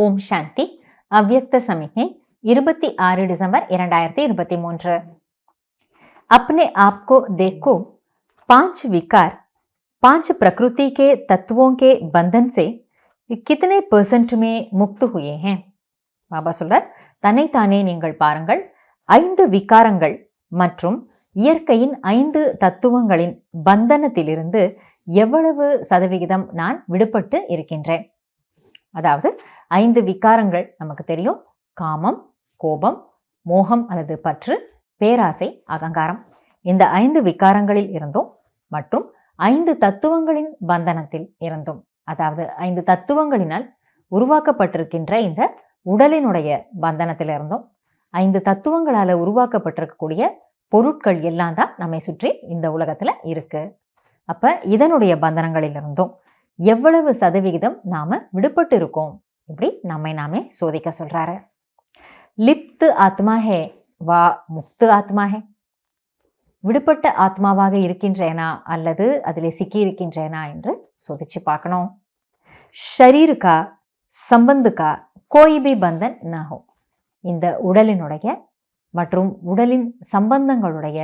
ஓம் சாந்தி. அவ்யக்த சமிக்ஞை 26 டிசம்பர் 2023. अपने आप को देखो, 5 विकार 5 प्रकृति के तत्वों के बंधन से कितने % में मुक्त हुए हैं. பாபா சொல்றார், தன்னைத்தானே நீங்கள் பாருங்கள், 5 விகாரங்கள் மற்றும் இயற்கையின் 5 தத்துவங்களின் பந்தனத்திலிருந்து எவ்வளவு சதவிகிதம் நான் விடுபட்டு இருக்கின்றேன். அதாவது 5 விகாரங்கள் நமக்கு தெரியும். காமம், கோபம், மோகம் அல்லது பற்று, பேராசை, அகங்காரம். இந்த 5 விகாரங்களில் இருந்தும் மற்றும் 5 தத்துவங்களின் பந்தனத்தில் இருந்தும், அதாவது 5 தத்துவங்களினால் உருவாக்கப்பட்டிருக்கின்ற இந்த உடலினுடைய பந்தனத்தில் இருந்தும், 5 தத்துவங்களால உருவாக்கப்பட்டிருக்கக்கூடிய பொருட்கள் எல்லாம் தான் நம்மை சுற்றி இந்த உலகத்துல இருக்கு. அப்ப இதனுடைய பந்தனங்களில் இருந்தும் எவ்வளவு சதவிகிதம் நாம விடுபட்டு இருக்கோம், இப்படி நம்மை நாமே சோதிக்க சொல்றாரு. லிப்து ஆத்மா ஹே வா முக்து ஆத்மா ஹே, விடுபட்ட ஆத்மாவாக இருக்கின்றேனா அல்லது அதிலே சிக்கி இருக்கின்றேனா என்று சோதிச்சு பார்க்கணும். ஷரீருக்கா சம்பந்துக்கா கோய் பி பந்தன் ந ஹோ, இந்த உடலினுடைய மற்றும் உடலின் சம்பந்தங்களுடைய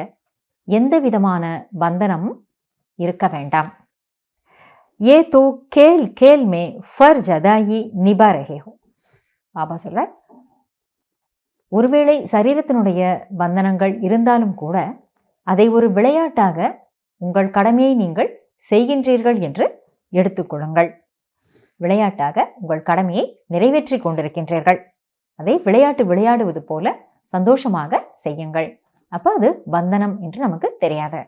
எந்த விதமான பந்தனமும் இருக்க வேண்டாம். ये तो खेल खेल में फर्ज अदाई निभा रहे हो. பாபா சொல்ற, ஒருவேளை சரீரத்தினுடைய பந்தனங்கள் இருந்தாலும் கூட அதை ஒரு விளையாட்டாக உங்கள் கடமையை நீங்கள் செய்கின்றீர்கள் என்று எடுத்துக்கொள்ளுங்கள். விளையாட்டாக உங்கள் கடமையை நிறைவேற்றி கொண்டிருக்கின்றீர்கள். அதை விளையாடுவது போல சந்தோஷமாக செய்யுங்கள். அப்ப அது பந்தனம் என்று நமக்கு தெரியாது.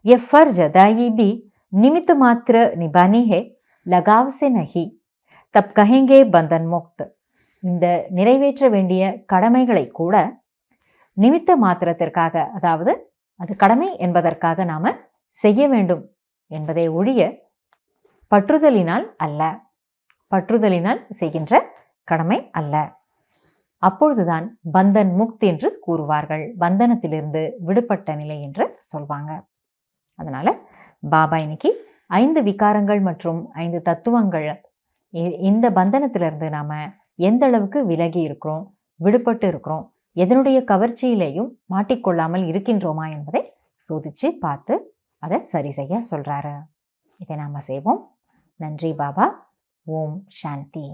ये फर्ज अदाई भी निमित्त मात्र निभानी है, लगाव से नहीं, तब कहेंगे बंधन मुक्त. இந்த நிறைவேற்ற வேண்டிய கடமைகளை கூட நிமித்த மாத்திரத்திற்காக, அதாவது அது கடமை என்பதற்காக நாம செய்ய வேண்டும் என்பதை ஒழிய பற்றுதலினால் அல்ல, பற்றுதலினால் செய்கின்ற கடமை அல்ல. அப்பொழுதுதான் பந்தன் முக்த் என்று கூறுவார்கள். பந்தனத்திலிருந்து விடுபட்ட நிலை என்று சொல்வாங்க. அதனால பாபா இன்னைக்கு 5 விகாரங்கள் மற்றும் 5 தத்துவங்கள், இந்த பந்தனத்திலிருந்து நாம எந்த அளவுக்கு விலகி இருக்கிறோம், விடுபட்டு இருக்கிறோம், எதனுடைய கவர்ச்சியிலேயும் மாட்டிக்கொள்ளாமல் இருக்கின்றோமா என்பதை சோதிச்சு பார்த்து அதை சரி செய்ய சொல்றாரு. இதை நாம செய்வோம். நன்றி பாபா. ஓம் சாந்தி.